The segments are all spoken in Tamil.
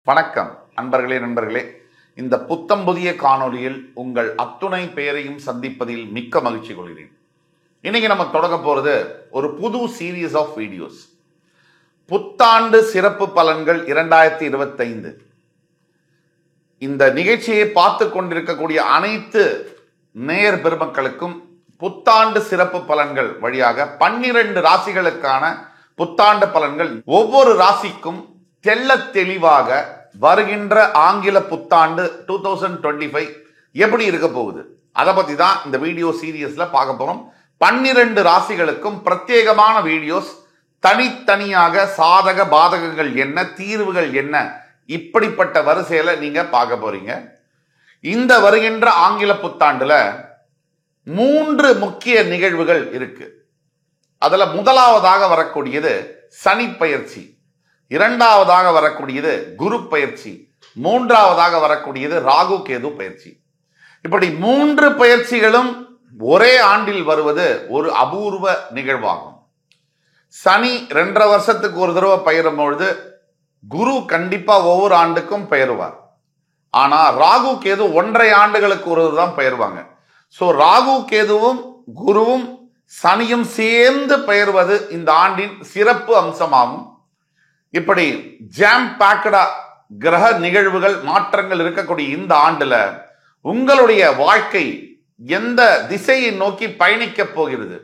வணக்கம் அன்பர்களே நண்பர்களே. இந்த புத்தம் புதிய காணொலியில் உங்கள் அத்துணை பெயரையும் சந்திப்பதில் மிக்க மகிழ்ச்சி கொள்கிறேன். இன்னைக்கு நம்ம தொடங்க போறது ஒரு புது சீரீஸ் ஆஃப் வீடியோஸ். புத்தாண்டு சிறப்பு பலன்கள் 2025. இந்த நிகழ்ச்சியை பார்த்து கொண்டிருக்கக்கூடிய அனைத்து நேயர் பெருமக்களுக்கும் புத்தாண்டு சிறப்பு பலன்கள் வழியாக 12 ராசிகளுக்கான புத்தாண்டு பலன்கள், ஒவ்வொரு ராசிக்கும் தெள்ள தெளிவாக வருகின்ற ஆங்கில புத்தாண்டு 2025 எப்படி இருக்க போகுது, அதை பத்தி தான் இந்த வீடியோ சீரியஸ்ல பார்க்க போறோம். 12 ராசிகளுக்கும் பிரத்யேகமான வீடியோஸ், தனித்தனியாக சாதக பாதகங்கள் என்ன, தீர்வுகள் என்ன, இப்படிப்பட்ட வரிசையில நீங்க பார்க்க போறீங்க. இந்த வருகின்ற ஆங்கில புத்தாண்டுல 3 முக்கிய நிகழ்வுகள் இருக்கு. அதுல முதலாவதாக வரக்கூடியது சனி பயிற்சி, இரண்டாவதாக வரக்கூடியது குரு பயிற்சி, மூன்றாவதாக வரக்கூடியது ராகு கேது பயிற்சி. இப்படி 3 பயிற்சிகளும் ஒரே ஆண்டில் வருவது ஒரு அபூர்வ நிகழ்வாகும். சனி 2.5 வருஷத்துக்கு ஒரு தடவை பயிரும் பொழுது குரு கண்டிப்பா ஒவ்வொரு ஆண்டுக்கும் பெயருவார். ஆனா ராகு கேது 1.5 ஆண்டுகளுக்கு ஒரு தான் பெயர்வாங்க. சோ ராகு கேதுவும் குருவும் சனியும் சேர்ந்து பெயர்வது இந்த ஆண்டின் சிறப்பு அம்சமாகும். இப்படி ஜாம் பேக்கடா கிரக நிகழ்வுகள், மாற்றங்கள் இருக்கக்கூடிய இந்த ஆண்டுல உங்களுடைய வாழ்க்கை எந்த திசையை நோக்கி பயணிக்க போகிறது,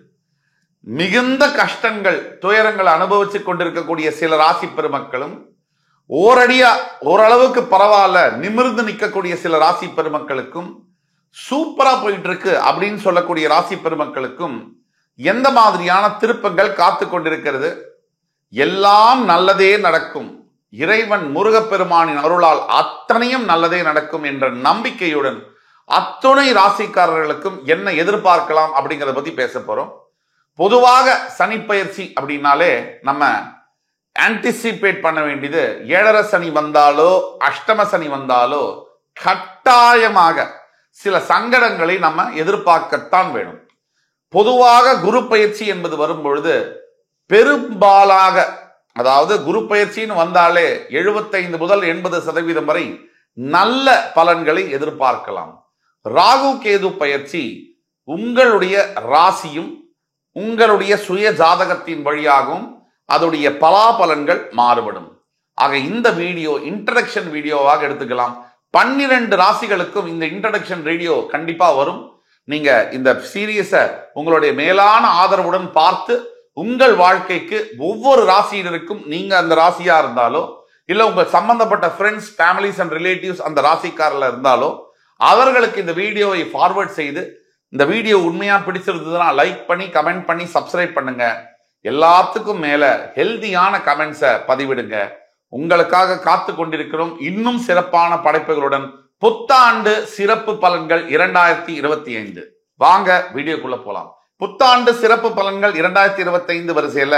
மிகுந்த கஷ்டங்கள் துயரங்கள் அனுபவிச்சு கொண்டிருக்கக்கூடிய சில ராசி பெருமக்களும், ஓரடியா ஓரளவுக்கு பரவாயில்ல நிமிர்ந்து நிற்கக்கூடிய சில ராசி பெருமக்களுக்கும், சூப்பரா போயிட்டு இருக்கு அப்படின்னு சொல்லக்கூடிய ராசி பெருமக்களுக்கும் எந்த மாதிரியான திருப்பங்கள் காத்து கொண்டிருக்கிறது, எல்லாம் நல்லதே நடக்கும், இறைவன் முருகப்பெருமானின் அருளால் அத்தனையும் நல்லதே நடக்கும் என்ற நம்பிக்கையுடன் அத்துணை ராசிக்காரர்களுக்கும் என்ன எதிர்பார்க்கலாம் அப்படிங்கிறத பத்தி பேச போறோம். பொதுவாக சனி பயிற்சி அப்படின்னாலே நம்ம ஆன்டிசிபேட் பண்ண வேண்டியது, 7.5 சனி வந்தாலோ அஷ்டம சனி வந்தாலோ கட்டாயமாக சில சங்கடங்களை நம்ம எதிர்பார்க்கத்தான் வேணும். பொதுவாக குரு பயிற்சி என்பது வரும்பொழுது பெரும்பாலாக, அதாவது குரு பயிற்சின்னு வந்தாலே 75 முதல் 80% வரை நல்ல பலன்களை எதிர்பார்க்கலாம். ராகு கேது பயிற்சி உங்களுடைய ராசியும் உங்களுடைய சுய ஜாதகத்தின் வழியாகவும் அதோடைய பலாபலன்கள் மாறுபடும். ஆக இந்த வீடியோ இன்ட்ரடக்ஷன் வீடியோவாக எடுத்துக்கலாம். 12 ராசிகளுக்கும் இந்த இன்ட்ரடக்ஷன் வீடியோ கண்டிப்பா வரும். நீங்க இந்த சீரியஸை உங்களுடைய மேலான ஆதரவுடன் பார்த்து உங்கள் வாழ்க்கைக்கு ஒவ்வொரு ராசியினருக்கும், நீங்க அந்த ராசியா இருந்தாலோ இல்ல உங்க சம்பந்தப்பட்ட ஃப்ரெண்ட்ஸ், ஃபேமிலிஸ் அண்ட் ரிலேட்டிவ்ஸ் அந்த ராசிக்காரர்ல இருந்தாலோ அவர்களுக்கு இந்த வீடியோவை ஃபார்வர்ட் செய்து, இந்த வீடியோ உண்மையா பிடிச்சிருந்ததுன்னா லைக் பண்ணி கமெண்ட் பண்ணி சப்ஸ்கிரைப் பண்ணுங்க. எல்லாத்துக்கும் மேல ஹெல்தியான கமெண்ட்ஸை பதிவிடுங்க. உங்களுக்காக காத்து கொண்டிருக்கிறோம் இன்னும் சிறப்பான படைப்புகளுடன் புத்தாண்டு சிறப்பு பலன்கள் 2025. வாங்க வீடியோக்குள்ள போலாம். புத்தாண்டு சிறப்பு பலன்கள் 2025 வரிசையில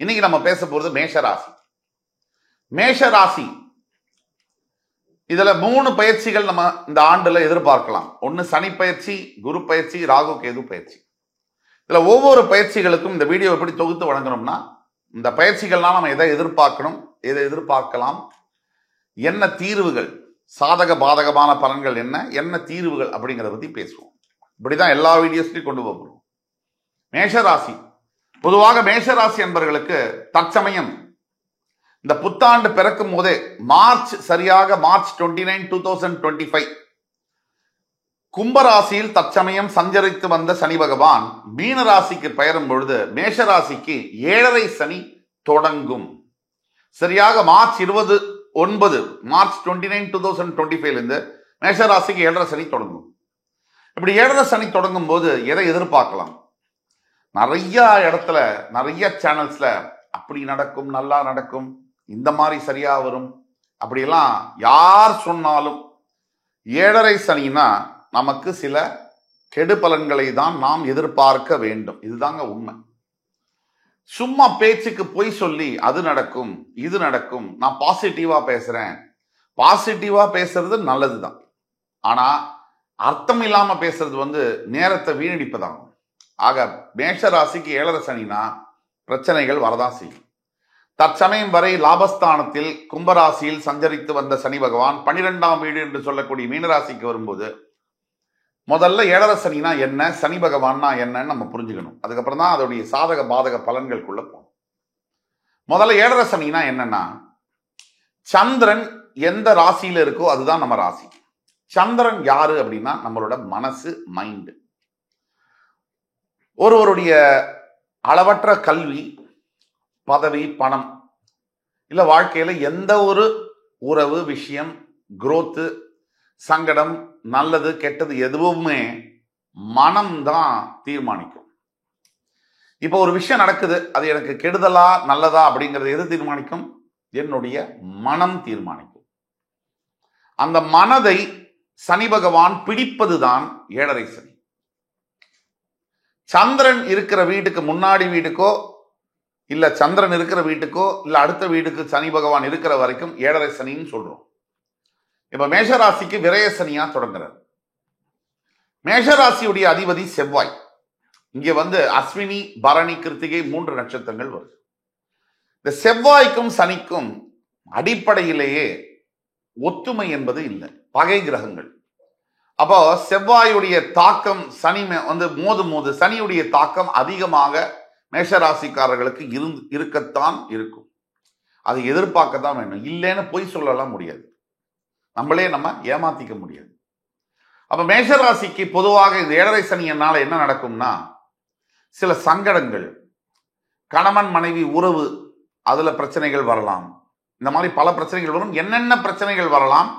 இன்னைக்கு நம்ம பேச போறது மேஷராசி. மேஷராசி இதுல 3 பயிற்சிகள் நம்ம இந்த ஆண்டுல எதிர்பார்க்கலாம். ஒன்னு சனி பயிற்சி, குரு பயிற்சி, ராகு கேது பயிற்சி. இதுல ஒவ்வொரு பயிற்சிகளுக்கும் இந்த வீடியோ எப்படி தொகுத்து வழங்கணும்னா, இந்த பயிற்சிகள்லாம் நம்ம எதை எதிர்பார்க்கணும், எதை எதிர்பார்க்கலாம், என்ன தீர்வுகள், சாதக பாதகமான பலன்கள் என்ன, என்ன தீர்வுகள் அப்படிங்கிறத பத்தி பேசுவோம். இப்படிதான் எல்லா வீடியோஸ்லையும் கொண்டு போகிறோம். மேஷராசி, பொதுவாக மேஷராசி என்பவர்களுக்கு தற்சமயம் இந்த புத்தாண்டு பிறக்கும் போதே சரியாக மார்ச் 29, 2025 கும்பராசியில் தற்சமயம் சஞ்சரித்து வந்த சனி பகவான் மீன ராசிக்கு பெயரும் பொழுது மேஷராசிக்கு 7.5 சனி தொடங்கும். சரியாக மார்ச் 29, மார்ச் 29, 2025 இருந்து மேஷராசிக்கு 7.5 சனி தொடங்கும். இப்படி 7.5 சனி தொடங்கும் போது எதை எதிர்பார்க்கலாம்? நிறைய இடத்துல, நிறைய சேனல்ஸ்ல அப்படி நடக்கும், நல்லா நடக்கும், இந்த மாதிரி சரியா வரும், அப்படியெல்லாம் யார் சொன்னாலும் 7.5 சனினா நமக்கு சில கெடு பலன்களை தான் நாம் எதிர்பார்க்க வேண்டும். இதுதாங்க உண்மை. சும்மா பேச்சுக்கு பொய் சொல்லி அது நடக்கும், இது நடக்கும், நான் பாசிட்டிவா பேசுறேன். பாசிட்டிவா பேசுறது நல்லதுதான். ஆனா அர்த்தம் இல்லாம பேசுறது நேரத்தை வீணடிப்பதாகும். ஆக மேஷ ராசிக்கு 7.5 சனினா பிரச்சனைகள் வரதான் செய்யும். தற்சமயம் வரை லாபஸ்தானத்தில் கும்பராசியில் சஞ்சரித்து வந்த சனி பகவான் 12ஆம் வீடு என்று சொல்லக்கூடிய மீனராசிக்கு வரும்போது முதல்ல ஏழரை சனினா என்ன, சனி பகவான்னா என்னன்னு நம்ம புரிஞ்சுக்கணும். அதுக்கப்புறம் தான் அதோடைய சாதக பாதக பலன்களுக்குள்ள போகணும். முதல்ல ஏழரை சனினா என்னன்னா, சந்திரன் எந்த ராசியில இருக்கோ அதுதான் நம்ம ராசி. சந்திரன் யாரு அப்படின்னா நம்மளோட மனசு, மைண்டு. ஒருவருடைய அளவற்ற கல்வி, பதவி, பணம், இல்ல வாழ்க்கையில எந்த ஒரு உறவு, விஷயம், குரோத்து, சங்கடம், நல்லது கெட்டது எதுவுமே மனம்தான் தீர்மானிக்கும். இப்போ ஒரு விஷயம் நடக்குது, அது எனக்கு கெடுதலா நல்லதா அப்படிங்கிறது எது தீர்மானிக்கும்? என்னுடைய மனம் தீர்மானிக்கும். அந்த மனதை சனி பகவான் பிடிப்பதுதான் ஏழரை சனி. சந்திரன் இருக்கிற வீட்டுக்கு முன்னாடி வீட்டுக்கோ இல்ல சந்திரன் இருக்கிற வீட்டுக்கோ இல்ல அடுத்த வீட்டுக்கு சனி பகவான் இருக்கிற வரைக்கும் ஏழரை சனின்னு சொல்றோம். இப்ப மேஷராசிக்கு விரய சனியா தொடங்குறார். மேஷராசியுடைய அதிபதி செவ்வாய். இங்க அஸ்வினி, பரணி, கிருத்திகை 3 நட்சத்திரங்கள் வருது. இந்த செவ்வாய்க்கும் சனிக்கும் அடிப்படையிலேயே ஒத்துமை என்பது இல்லை, பகை கிரகங்கள். அப்போ செவ்வாயுடைய தாக்கம் சனி மோது சனியுடைய தாக்கம் அதிகமாக மேஷராசிக்காரர்களுக்கு இருக்கத்தான் இருக்கும். அதை எதிர்பார்க்கத்தான் வேணும். இல்லைன்னு பொய் சொல்லலாம் முடியாது, நம்மளே நம்ம ஏமாத்திக்க முடியாது. அப்ப மேஷராசிக்கு பொதுவாக இந்த ஏழரை சனியினால என்ன நடக்கும்னா, சில சங்கடங்கள், கணவன் மனைவி உறவு, அதுல பிரச்சனைகள் வரலாம். இந்த மாதிரி பல பிரச்சனைகள் வரும். என்னென்ன பிரச்சனைகள் வரலாம்,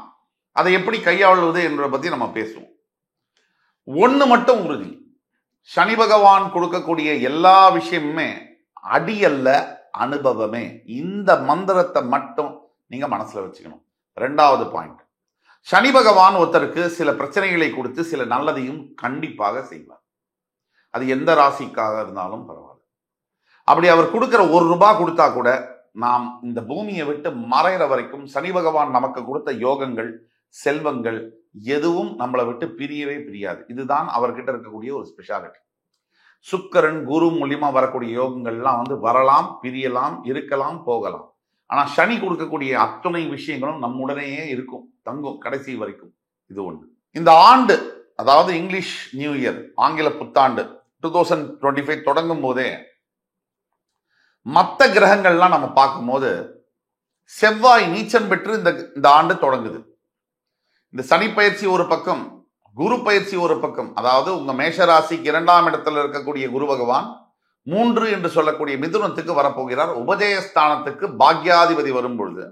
அதை எப்படி கையாளுவது என்பதை பத்தி நம்ம பேசுவோம். ஒண்ணு மட்டும் உறுதி, சனி பகவான் கொடுக்கக்கூடிய எல்லா விஷயமுமே அடி அல்ல, அனுபவமே. இந்த மந்திரத்தை மட்டும் நீங்க மனசுல வச்சுக்கணும். 2வது பாயிண்ட், சனி பகவான் ஒருத்தருக்கு சில பிரச்சனைகளை கொடுத்து சில நல்லதையும் கண்டிப்பாக செய்வார். அது எந்த ராசிக்காக இருந்தாலும் பரவாயில்ல. அப்படி அவர் கொடுக்கிற ₹1 கொடுத்தா கூட நாம் இந்த பூமியை விட்டு மறைகிற வரைக்கும் சனி பகவான் நமக்கு கொடுத்த யோகங்கள், செல்வங்கள் எதுவும் நம்மளை விட்டு பிரியவே பிரியாது. இதுதான் அவர்கிட்ட இருக்கக்கூடிய ஒரு ஸ்பெஷாலிட்டி. சுக்கிரன், குரு மூலியமா வரக்கூடிய யோகங்கள்லாம் வரலாம், பிரியலாம், இருக்கலாம், போகலாம். ஆனா சனி கொடுக்கக்கூடிய அத்துணை விஷயங்களும் நம்முடனேயே இருக்கும், தங்கும் கடைசி வரைக்கும். இது ஒண்ணு. இந்த ஆண்டு, அதாவது இங்கிலீஷ் நியூ இயர், ஆங்கில புத்தாண்டு 2025 தொடங்கும் போதே மற்ற கிரகங்கள்லாம் நம்ம பார்க்கும்போது செவ்வாய் நீச்சம் பெற்று இந்த ஆண்டு தொடங்குது. இந்த சனி பயிற்சி ஒரு பக்கம், குரு பயிற்சி ஒரு பக்கம். அதாவது உங்க மேஷராசிக்கு 2ஆம் இடத்துல இருக்கக்கூடிய குரு பகவான் 3 என்று சொல்லக்கூடிய மிதுனத்துக்கு வரப்போகிறார். உபஜயஸ்தானத்துக்கு பாக்யாதிபதி வரும் பொழுது,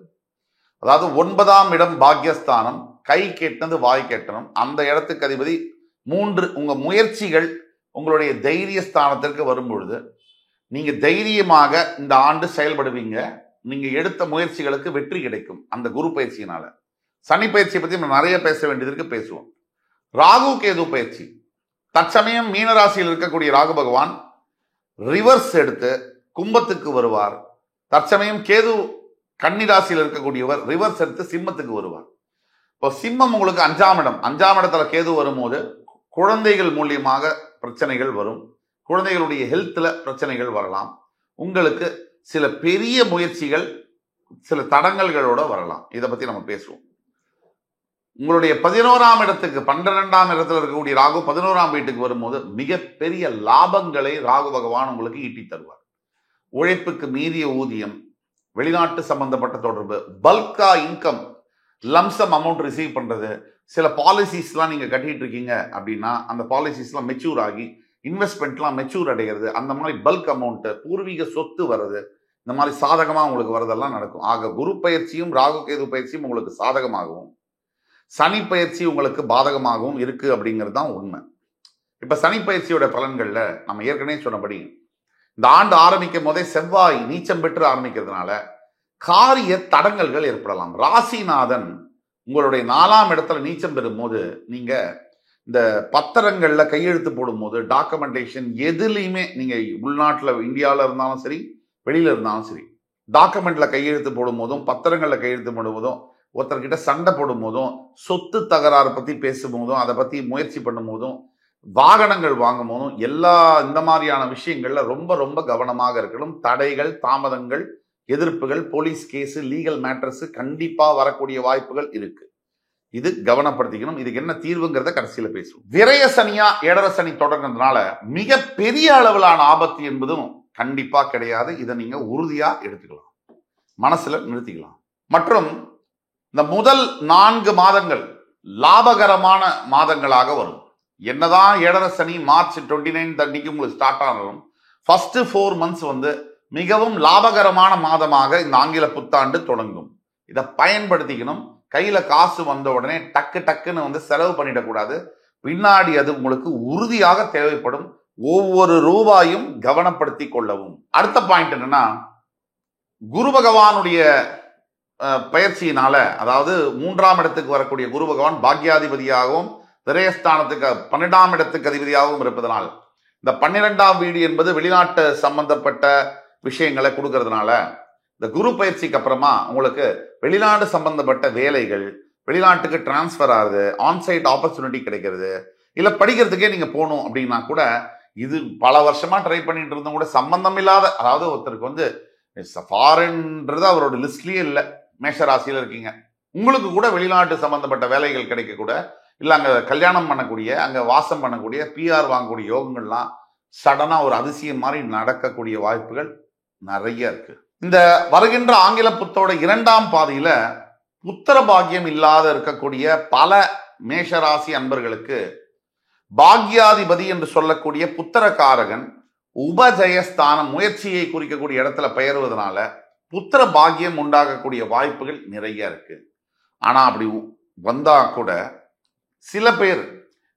அதாவது 9ஆம் இடம் பாக்யஸ்தானம், கை கேட்டது வாய் கேட்டணும். அந்த இடத்துக்கு அதிபதி 3. உங்க முயற்சிகள் உங்களுடைய தைரிய ஸ்தானத்திற்கு வரும் பொழுது நீங்க தைரியமாக இந்த ஆண்டு செயல்படுவீங்க. நீங்க எடுத்த முயற்சிகளுக்கு வெற்றி கிடைக்கும் அந்த குரு பயிற்சியினால. சனி பயிற்சியை பத்தி நம்ம நிறைய பேச வேண்டியதற்கு பேசுவோம். ராகு கேது பயிற்சி. தற்சமயம் மீனராசியில் இருக்கக்கூடிய ராகு பகவான் ரிவர்ஸ் எடுத்து கும்பத்துக்கு வருவார். தற்சமயம் கேது கன்னிராசியில் இருக்கக்கூடியவர் ரிவர்ஸ் எடுத்து சிம்மத்துக்கு வருவார். இப்போ சிம்மம் உங்களுக்கு 5ஆம் இடம். 5ஆம் இடத்துல கேது வரும்போது குழந்தைகள் மூலியமாக பிரச்சனைகள் வரும். குழந்தைகளுடைய ஹெல்த்ல பிரச்சனைகள் வரலாம். உங்களுக்கு சில பெரிய முயற்சிகள் சில தடங்கல்களோட வரலாம். இதை பத்தி நம்ம பேசுவோம். உங்களுடைய 11ஆம் இடத்துக்கு 12ஆம் இடத்துல இருக்கக்கூடிய ராகு 11ஆம் வீட்டுக்கு வரும்போது மிகப்பெரிய லாபங்களை ராகு பகவான் உங்களுக்கு ஈட்டி தருவார். உழைப்புக்கு மீறிய ஊதியம், வெளிநாட்டு சம்பந்தப்பட்ட தொடர்பு, பல்கா இன்கம், லம்சம் அமௌண்ட் ரிசீவ் பண்றது, சில பாலிசிஸ்லாம் நீங்க கட்டிட்டு இருக்கீங்க அப்படின்னா அந்த பாலிசிஸ்லாம் மெச்சூர் ஆகி இன்வெஸ்ட்மெண்ட்லாம் மெச்சூர் அடைகிறது, அந்த மாதிரி பல்க் அமௌண்ட், பூர்வீக சொத்து வர்றது, இந்த மாதிரி சாதகமா உங்களுக்கு வரதெல்லாம் நடக்கும். ஆக குரு பயிற்சியும் ராகு கேது பயிற்சியும் உங்களுக்கு சாதகமாகவும் சனி பயிற்சி உங்களுக்கு பாதகமாகவும் இருக்கு அப்படிங்கிறது தான் உண்மை. இப்ப சனி பயிற்சியோட பலன்கள்ல நம்ம ஏற்கனவே சொன்னபடி இந்த ஆண்டு ஆரம்பிக்கும் போதே செவ்வாய் நீச்சம் பெற்று ஆரம்பிக்கிறதுனால காரிய தடங்கல்கள் ஏற்படலாம். ராசிநாதன் உங்களுடைய 4ஆம் இடத்துல நீச்சம் பெறும் போது நீங்க இந்த பத்திரங்கள்ல கையெழுத்து போடும் போது டாக்குமெண்டேஷன் எதுலையுமே நீங்க உள்நாட்டுல இந்தியாவில இருந்தாலும் சரி வெளியில இருந்தாலும் சரி டாக்குமெண்ட்ல கையெழுத்து போடும் போதும் பத்திரங்கள்ல கையெழுத்து போடும் போதும் ஒருத்தர்கிட்ட சண்டை போடும் போதும் சொத்து தகராறு பத்தி பேசும் போதும் அதை பத்தி முயற்சி பண்ணும் போதும் வாகனங்கள் வாங்கும் போதும் எல்லா இந்த மாதிரியான விஷயங்கள்ல ரொம்ப ரொம்ப கவனமாக இருக்கணும். தடைகள் தாமதங்கள் எதிர்ப்புகள், போலீஸ் கேஸ், லீகல் மேட்டர்ஸ் கண்டிப்பா வரக்கூடிய வாய்ப்புகள் இருக்கு. இது கவனப்படுத்திக்கணும். இதுக்கு என்ன தீர்வுங்கிறத கடைசியில பேசுவோம். விரய சனியா ஏழரை சனி தொடர்கிறதுனால மிக பெரிய அளவிலான ஆபத்து என்பதும் கண்டிப்பா கிடையாது. இதை நீங்க உறுதியா எடுத்துக்கலாம், மனசுல நிறுத்திக்கலாம். மற்றும் இந்த முதல் 4 மாதங்கள் லாபகரமான மாதங்களாக வரும். என்னதான் ஏழரை சனி மார்ச் 29 அன்னைக்கு உங்களுக்கு ஸ்டார்ட் ஆனாலும் ஃபர்ஸ்ட் 4 months மிகவும் லாபகரமான மாதமாக இந்த ஆங்கில புத்தாண்டு தொடங்கும். இதை பயன்படுத்திக்கணும். கையில காசு வந்த உடனே டக்கு டக்குன்னு செலவு பண்ணிடக்கூடாது. பின்னாடி அது உங்களுக்கு உறுதியாக தேவைப்படும். ஒவ்வொரு ரூபாயும் கவனப்படுத்தி கொள்ளவும். அடுத்த பாயிண்ட் என்னன்னா, குரு பகவானுடைய பயிற்சியினால, அதாவது 3ஆம் இடத்துக்கு வரக்கூடிய குரு பகவான் பாக்யாதிபதியாகவும் விரயஸ்தானத்துக்கு 12ஆம் இடத்துக்கு அதிபதியாகவும் இருப்பதனால், இந்த 12ஆம் வீடு என்பது வெளிநாட்டு சம்பந்தப்பட்ட விஷயங்களை கொடுக்கறதுனால இந்த குரு பயிற்சிக்கு அப்புறமா உங்களுக்கு வெளிநாடு சம்பந்தப்பட்ட வேலைகள், வெளிநாட்டுக்கு டிரான்ஸ்பர் ஆகுது, ஆன்சைட் ஆப்பர்ச்சுனிட்டி கிடைக்கிறது, இல்ல படிக்கிறதுக்கே நீங்க போகணும் அப்படின்னா கூட, இது பல வருஷமா ட்ரை பண்ணிட்டு இருந்தும் கூட சம்பந்தம் இல்லாத, அதாவது ஒருத்தருக்கு ஃபாரின்ன்றது அவரோட லிஸ்ட்லயே இல்லை, மேஷராசியில இருக்கீங்க, உங்களுக்கு கூட வெளிநாட்டு சம்பந்தப்பட்ட வேலைகள் கிடைக்க கூட, இல்ல அங்க கல்யாணம் பண்ணக்கூடிய, அங்க வாசம் பண்ணக்கூடிய, பிஆர் வாங்கக்கூடிய யோகங்கள்லாம் சடனா ஒரு அதிசயம் மாதிரி நடக்கக்கூடிய வாய்ப்புகள் நிறைய இருக்கு. இந்த வருகின்ற ஆங்கில புத்தோட 2ஆம் பாதியில புத்திர பாக்கியம் இல்லாத இருக்கக்கூடிய பல மேஷராசி அன்பர்களுக்கு பாக்யாதிபதி என்று சொல்லக்கூடிய புத்திரகாரகன் உபஜயஸ்தானம், முயற்சியை குறிக்கக்கூடிய இடத்துல பெயர்வதனால புத்திர பாக்கியம் உண்டாகக்கூடிய வாய்ப்புகள் நிறைய இருக்கு. ஆனா அப்படி வந்தா கூட சில பேர்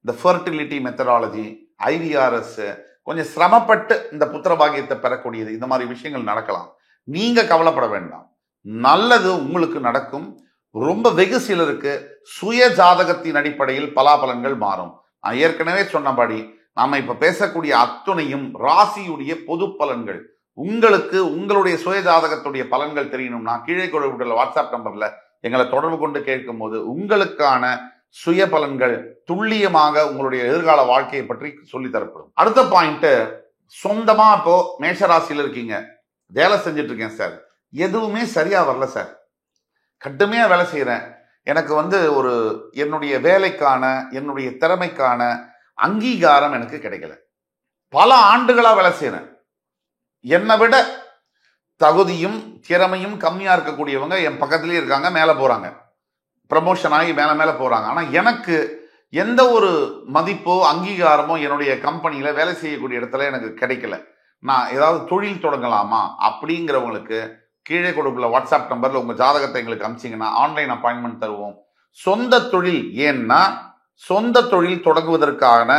இந்த ஃபெர்டிலிட்டி மெத்தடாலஜி, ஐவிஆர்எஸ் கொஞ்சம் சிரமப்பட்டு இந்த புத்திர பாக்கியத்தை பெறக்கூடியது, இந்த மாதிரி விஷயங்கள் நடக்கலாம். நீங்க கவலைப்பட வேண்டாம், நல்லது உங்களுக்கு நடக்கும். ரொம்ப வெகு சிலருக்கு சுய ஜாதகத்தின் அடிப்படையில் பலாபலன்கள் மாறும். நான் ஏற்கனவே சொன்னபடி நாம இப்ப பேசக்கூடிய அத்துணையும் ராசியுடைய பொது பலன்கள். உங்களுக்கு உங்களுடைய சுய ஜாதகத்துடைய பலன்கள் தெரியணும்னா கீழே கொடுக்கப்பட்டுள்ள வாட்ஸ்அப் நம்பர்ல எங்களை தொடர்பு கொண்டு கேட்கும் போது உங்களுக்கான சுய பலன்கள் துல்லியமாக உங்களுடைய எதிர்கால வாழ்க்கையை பற்றி சொல்லி தரப்படும். அடுத்த பாயிண்ட், சொந்தமா இப்போ மேஷராசியில இருக்கீங்க, வேலை செஞ்சுட்டு இருக்கேன் சார், எதுவுமே சரியா வரல சார், கடுமையா வேலை செய்யறேன், எனக்கு ஒரு என்னுடைய வேலைக்கான, என்னுடைய திறமைக்கான அங்கீகாரம் எனக்கு கிடைக்கல, பல ஆண்டுகளா வேலை செய்யறேன், என்னை விட தகுதியும் திறமையும் கம்மியா இருக்கக்கூடியவங்க என் பக்கத்திலேயே இருக்காங்க, மேல போறாங்க, ப்ரமோஷன் ஆகி மேல மேல போறாங்க, ஆனா எனக்கு எந்த ஒரு மதிப்போ அங்கீகாரமோ என்னுடைய கம்பெனியில வேலை செய்யக்கூடிய இடத்துல எனக்கு கிடைக்கல, நான் ஏதாவது தொழில் தொடங்கலாமா அப்படிங்கிறவங்களுக்கு கீழே கொடுக்கல வாட்ஸ்அப் நம்பர்ல உங்க ஜாதகத்தை எங்களுக்கு அனுப்பிச்சிங்கன்னா ஆன்லைன் அப்பாயின்மெண்ட் தருவோம். சொந்த தொழில், ஏன்னா சொந்த தொழில் தொடங்குவதற்கான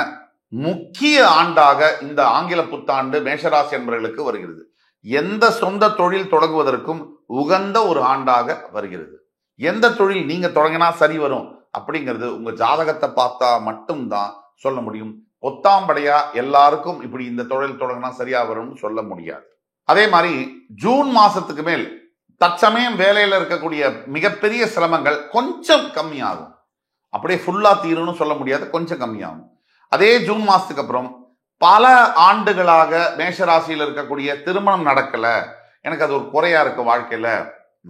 முக்கிய ஆண்டாக இந்த ஆங்கில புத்தாண்டு மேஷராசி என்பவர்களுக்கு வருகிறது. எந்த சொந்த தொழில் தொடங்குவதற்கும் உகந்த ஒரு ஆண்டாக வருகிறது. எந்த தொழில் நீங்க தொடங்கினா சரி வரும் அப்படிங்கிறது உங்க ஜாதகத்தை பார்த்தா மட்டும்தான் சொல்ல முடியும். ஒத்தாம்படையா எல்லாருக்கும் இப்படி இந்த தொழில் தொடங்கினா சரியா வரும்னு சொல்ல முடியாது. அதே மாதிரி ஜூன் மாசத்துக்கு மேல் தற்சமயம் வேலையில இருக்கக்கூடிய மிகப்பெரிய சிரமங்கள் கொஞ்சம் கம்மியாகும். அப்படியே ஃபுல்லா தீரும்னு சொல்ல முடியாது, கொஞ்சம் கம்மியாகும். அதே ஜூன் மாசத்துக்கு அப்புறம் பல ஆண்டுகளாக மேஷராசியில் இருக்கக்கூடிய திருமணம் நடக்கல, எனக்கு அது ஒரு குறையா இருக்கு வாழ்க்கையில,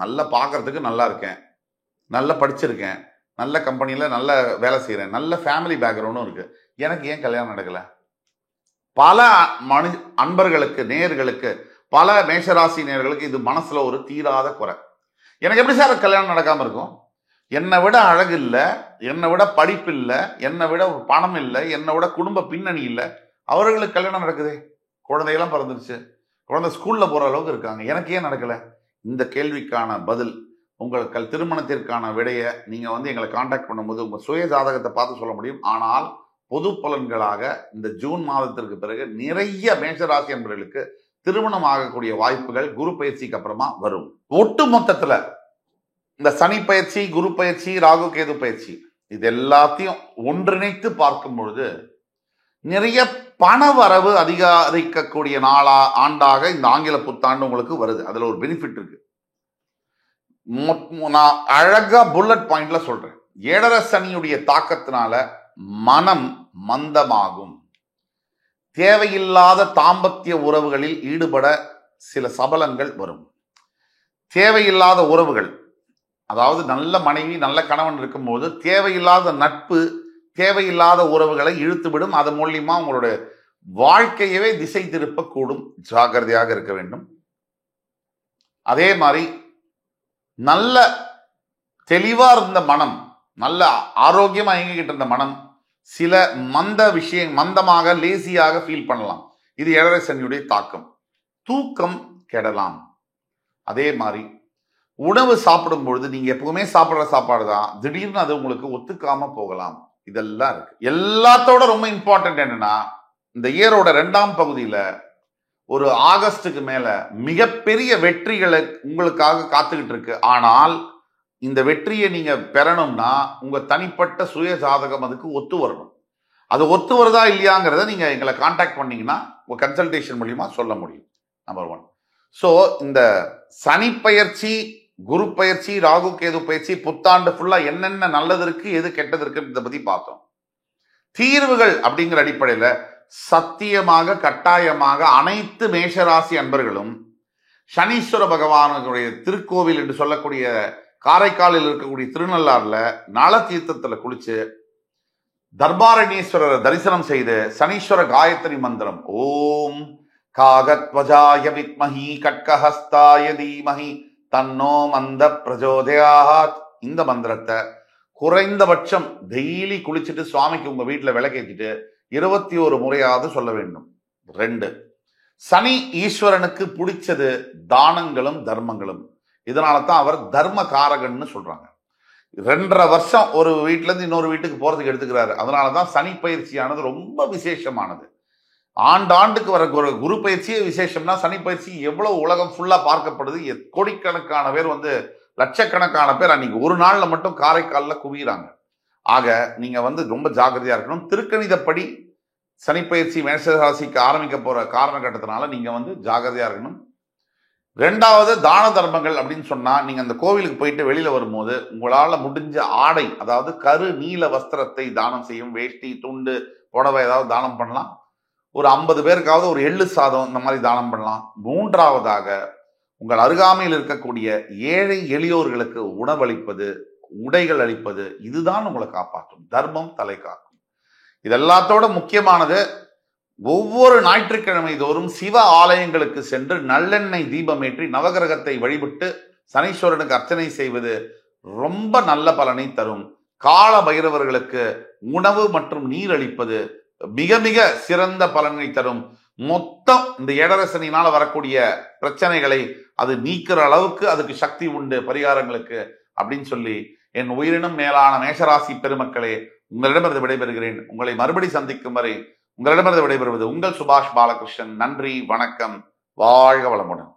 நல்லா பார்க்கறதுக்கு நல்லா இருக்கேன், நல்லா படிச்சிருக்கேன், நல்ல கம்பெனியில நல்ல வேலை செய்யறேன், நல்ல ஃபேமிலி பேக்ரவுண்டும் இருக்கு, எனக்கு ஏன் கல்யாணம் நடக்கல? பல அன்பர்களுக்கு, நேயர்களுக்கு, பல மேஷராசி நேயர்களுக்கு இது மனசுல ஒரு தீராத குறை. எனக்கு எப்படி சார் கல்யாணம் நடக்காம இருக்கும்? என்னை விட அழகு இல்லை, என்னை விட படிப்பு இல்லை, என்னை விட பணம் இல்லை, என்னை விட குடும்ப பின்னணி இல்லை, அவர்களுக்கு கல்யாணம் நடக்குதே, குழந்தையெல்லாம் பிறந்துருச்சு, குழந்தை ஸ்கூல்ல போற அளவுக்கு இருக்காங்க, எனக்கு ஏன் நடக்கல? இந்த கேள்விக்கான பதில், உங்கள் திருமணத்திற்கான விடைய நீங்க எங்களை கான்டாக்ட் பண்ணும்போது உங்க சுய ஜாதகத்தை பார்த்து சொல்ல முடியும். ஆனால் பொது பலன்களாக இந்த ஜூன் மாதத்திற்கு பிறகு நிறைய மேஷராசி என்பவர்களுக்கு திருமணம் ஆகக்கூடிய வாய்ப்புகள் குரு பயிற்சிக்கு அப்புறமா வரும். ஒட்டு மொத்தத்துல இந்த சனி பயிற்சி, குரு பயிற்சி, ராகு கேது பயிற்சி, இது எல்லாத்தையும் ஒன்றிணைத்து பார்க்கும் பொழுது நிறைய பண வரவு அதிகரிக்கக்கூடிய ஆண்டாக இந்த ஆங்கில புத்தாண்டு உங்களுக்கு வருது. அதுல ஒரு பெனிஃபிட் இருக்கு. நான் அழகா புல்லட் பாயிண்ட்ல சொல்றேன். ஏழரை சனியுடைய தாக்கத்தினால மனம் மந்தமாகும், தேவையில்லாத தாம்பத்திய உறவுகளில் ஈடுபட சில சபலங்கள் வரும். தேவையில்லாத உறவுகள், அதாவது நல்ல மனைவி நல்ல கணவன் இருக்கும்போது தேவையில்லாத நட்பு, தேவையில்லாத உறவுகளை இழுத்துவிடும். அதன் மூலியமா உங்களுடைய வாழ்க்கையவே திசை திருப்பக்கூடும். ஜாக்கிரதையாக இருக்க வேண்டும். அதே மாதிரி நல்ல தெளிவா இருந்த மனம், நல்ல ஆரோக்கியமா இயங்கிக்கிட்டு இருந்த மனம் சில மந்தமாக லேசியாக ஃபீல் பண்ணலாம். இது ஏழரை சனியுடைய தாக்கம். தூக்கம் கெடலாம். அதே மாதிரி உணவு சாப்பிடும் பொழுது நீங்க எப்பவுமே சாப்பிடுற சாப்பாடு தான், திடீர்னு அது உங்களுக்கு ஒத்துக்காம போகலாம். இதெல்லாம் இருக்கு. எல்லாத்தோட ரொம்ப இம்பார்ட்டன்ட் என்னன்னா, இந்த இயரோட 2ஆம் பகுதியில ஒரு ஆகஸ்டுக்கு மேல மிகப்பெரிய வெற்றிகளை உங்களுக்காக காத்துக்கிட்டு இருக்கு. ஆனால் இந்த வெற்றியை நீங்க பெறணும்னா உங்க தனிப்பட்ட சுய ஜாதகம் அதுக்கு ஒத்து வரணும். அது ஒத்து வருதா இல்லையாங்கிறத நீங்க எங்களை கான்டாக்ட் பண்ணீங்கன்னா உங்க கன்சல்டேஷன் மூலியமா சொல்ல முடியும். நம்பர் 1. ஸோ இந்த சனி பயிற்சி, குரு பயிற்சி, ராகு கேது பயிற்சி, புத்தாண்டு ஃபுல்லா என்னென்ன நல்லது இருக்கு, எது கெட்டது இருக்குன்றத பத்தி பார்த்தோம். தீர்வுகள் அப்படிங்கிற அடிப்படையில சத்தியமாக கட்டாயமாக அனைத்து மேஷராசி அன்பர்களும் சனீஸ்வர பகவானுடைய திருக்கோவில் என்று சொல்லக்கூடிய காரைக்காலில் இருக்கக்கூடிய திருநள்ளாறுல நல தீர்த்தத்துல குளிச்சு தர்பாரண்யேஸ்வரரை தரிசனம் செய்து சனீஸ்வர காயத்ரி மந்திரம் ஓம் காகத்வஜாய வித்மஹி கட்கஹஸ்தாய தீமஹி தன்னோ மந்த பிரஜோதயாத், இந்த மந்திரத்தை குறைந்தபட்சம் டெய்லி குளிச்சுட்டு சுவாமிக்கு உங்க வீட்டுல விளக்கேற்றிட்டு 21 முறையாவது சொல்ல வேண்டும். 2, சனி ஈஸ்வரனுக்கு பிடிச்சது தானங்களும் தர்மங்களும். இதனால தான் அவர் தர்ம காரகன்னு சொல்றாங்க. 2.5 வருஷம் ஒரு வீட்டுல இருந்து இன்னொரு வீட்டுக்கு போறதுக்கு எடுத்துக்கிறாரு. அதனாலதான் சனி பயிற்சியானது ரொம்ப விசேஷமானது. ஆண்டாண்டுக்கு வர குரு பயிற்சியே விசேஷம்னா சனி பயிற்சி எவ்வளவு உலகம் ஃபுல்லா பார்க்கப்படுது. கோடிக்கணக்கான பேர் லட்சக்கணக்கான பேர் அன்னைக்கு ஒரு நாள்ல மட்டும் காரைக்கால்ல குவிகிறாங்க. ஆக நீங்க ரொம்ப ஜாக்கிரதையா இருக்கணும். திருக்கணிதப்படி சனி பயிற்சி மேஷராசிக்கு ஆரம்பிக்க போற காரணகட்டத்தினால நீங்க ஜாக்கிரதையா இருக்கணும். 2வது தான தர்மங்கள் அப்படின்னு சொன்னா, நீங்க அந்த கோவிலுக்கு போயிட்டு வெளியில வரும்போது உங்களால முடிஞ்ச ஆடை, அதாவது கரு நீல வஸ்திரத்தை தானம் செய்யும். வேஷ்டி, துண்டு, புடவை ஏதாவது தானம் பண்ணலாம். ஒரு 50 பேருக்காவது ஒரு எள்ளு சாதம் இந்த மாதிரி தானம் பண்ணலாம். 3வதாக உங்கள் அருகாமையில் இருக்கக்கூடிய ஏழை எளியோர்களுக்கு உணவளிப்பது, உடைகள் அளிப்பது, இதுதான் உங்களை காப்பாற்றும். தர்மம் தலை காக்கும். இதெல்லாத்தோட முக்கியமானது, ஒவ்வொரு ஞாயிற்றுக்கிழமை தோறும் சிவ ஆலயங்களுக்கு சென்று நல்லெண்ணெய் தீபமேற்றி நவகிரகத்தை வழிபட்டு சனீஸ்வரனுக்கு அர்ச்சனை செய்வது ரொம்ப நல்ல பலனை தரும். கால பைரவர்களுக்கு உணவு மற்றும் நீர் அளிப்பது மிக மிக சிறந்த பலனை தரும். மொத்தம் இந்த ஏழரை சனியினால வரக்கூடிய பிரச்சனைகளை அது நீக்கிற அளவுக்கு அதுக்கு சக்தி உண்டு பரிகாரங்களுக்கு அப்படின்னு சொல்லி, என் உயிரினும் மேலான மேஷராசி பெருமக்களே, உங்களிடமிருந்து விடைபெறுகிறேன். உங்களை மறுபடி சந்திக்கும் வரை உங்களிடமிருந்து விடைபெறுவது உங்கள் சுபாஷ் பாலகிருஷ்ணன். நன்றி, வணக்கம், வாழ்க வளமுடன்.